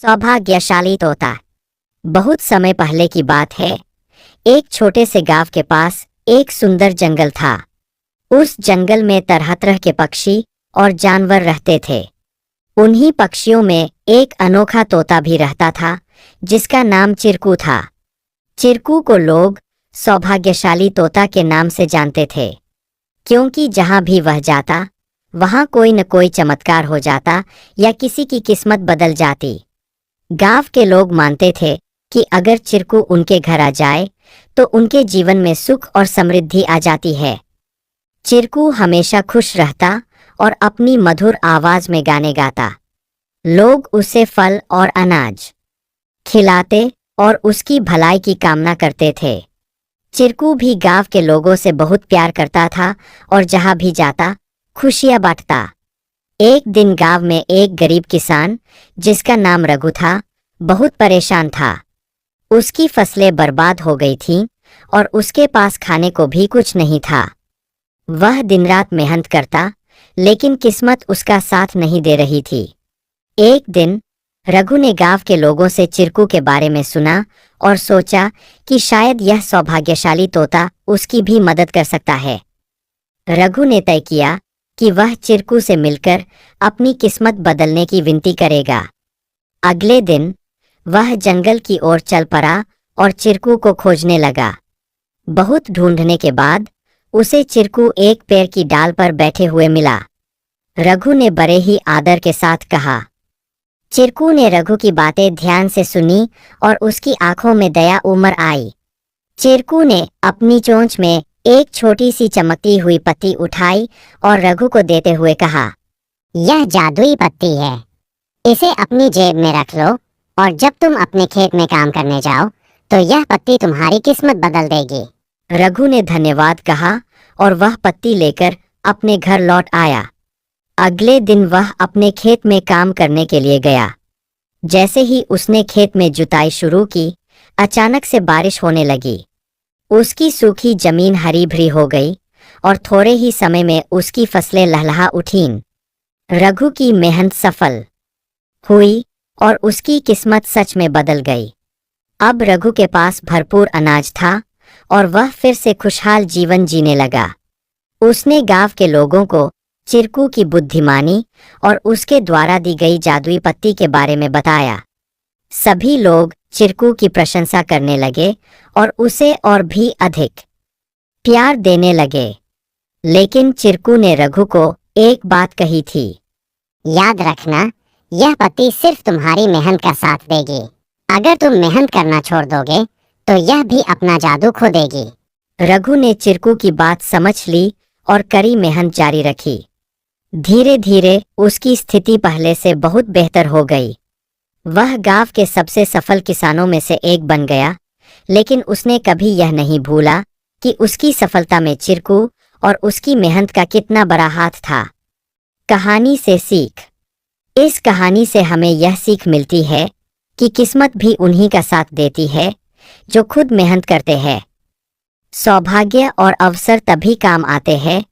सौभाग्यशाली तोता। बहुत समय पहले की बात है। एक छोटे से गांव के पास एक सुंदर जंगल था। उस जंगल में तरह तरह के पक्षी और जानवर रहते थे। उन्हीं पक्षियों में एक अनोखा तोता भी रहता था, जिसका नाम चिरकू था। चिरकू को लोग सौभाग्यशाली तोता के नाम से जानते थे, क्योंकि जहां भी वह जाता वहां कोई न कोई चमत्कार हो जाता या किसी की किस्मत बदल जाती। गांव के लोग मानते थे कि अगर चिरकू उनके घर आ जाए तो उनके जीवन में सुख और समृद्धि आ जाती है। चिरकू हमेशा खुश रहता और अपनी मधुर आवाज में गाने गाता। लोग उसे फल और अनाज खिलाते और उसकी भलाई की कामना करते थे। चिरकू भी गांव के लोगों से बहुत प्यार करता था और जहां भी जाता खुशियां बांटता। एक दिन गांव में एक गरीब किसान, जिसका नाम रघु था, बहुत परेशान था। उसकी फसलें बर्बाद हो गई थीं और उसके पास खाने को भी कुछ नहीं था। वह दिन रात मेहनत करता, लेकिन किस्मत उसका साथ नहीं दे रही थी। एक दिन रघु ने गांव के लोगों से चिरकू के बारे में सुना और सोचा कि शायद यह सौभाग्यशाली तोता उसकी भी मदद कर सकता है। रघु ने तय किया कि वह चिरकू से मिलकर अपनी किस्मत बदलने की विनती करेगा। अगले दिन वह जंगल की ओर चल पड़ा और चिरकू को खोजने लगा। बहुत ढूंढने के बाद उसे चिरकू एक पेड़ की डाल पर बैठे हुए मिला। रघु ने बड़े ही आदर के साथ कहा। चिरकू ने रघु की बातें ध्यान से सुनी और उसकी आंखों में दया उमड़ आई। चिरकू ने अपनी चोंच में एक छोटी सी चमकती हुई पत्ती उठाई और रघु को देते हुए कहा, यह जादुई पत्ती है। इसे अपनी जेब में रख लो और जब तुम अपने खेत में काम करने जाओ तो यह पत्ती तुम्हारी किस्मत बदल देगी। रघु ने धन्यवाद कहा और वह पत्ती लेकर अपने घर लौट आया। अगले दिन वह अपने खेत में काम करने के लिए गया। जैसे ही उसने खेत में जुताई शुरू की, अचानक से बारिश होने लगी। उसकी सूखी जमीन हरी भरी हो गई और थोड़े ही समय में उसकी फसलें लहलहा उठीं। रघु की मेहनत सफल हुई और उसकी किस्मत सच में बदल गई। अब रघु के पास भरपूर अनाज था और वह फिर से खुशहाल जीवन जीने लगा। उसने गांव के लोगों को चिरकू की बुद्धिमानी और उसके द्वारा दी गई जादुई पत्ती के बारे में बताया। सभी लोग चिरकू की प्रशंसा करने लगे और उसे और भी अधिक प्यार देने लगे। लेकिन चिरकू ने रघु को एक बात कही थी, याद रखना, यह पत्ती सिर्फ तुम्हारी मेहनत का साथ देगी। अगर तुम मेहनत करना छोड़ दोगे तो यह भी अपना जादू खो देगी। रघु ने चिरकू की बात समझ ली और कड़ी मेहनत जारी रखी। धीरे धीरे उसकी स्थिति पहले से बहुत बेहतर हो गई। वह गांव के सबसे सफल किसानों में से एक बन गया। लेकिन उसने कभी यह नहीं भूला कि उसकी सफलता में चिरकू और उसकी मेहनत का कितना बड़ा हाथ था। कहानी से सीख। इस कहानी से हमें यह सीख मिलती है कि किस्मत भी उन्हीं का साथ देती है जो खुद मेहनत करते हैं। सौभाग्य और अवसर तभी काम आते हैं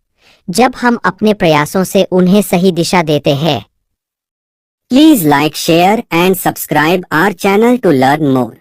जब हम अपने प्रयासों से उन्हें सही दिशा देते हैं। Please like, share and subscribe our channel to learn more.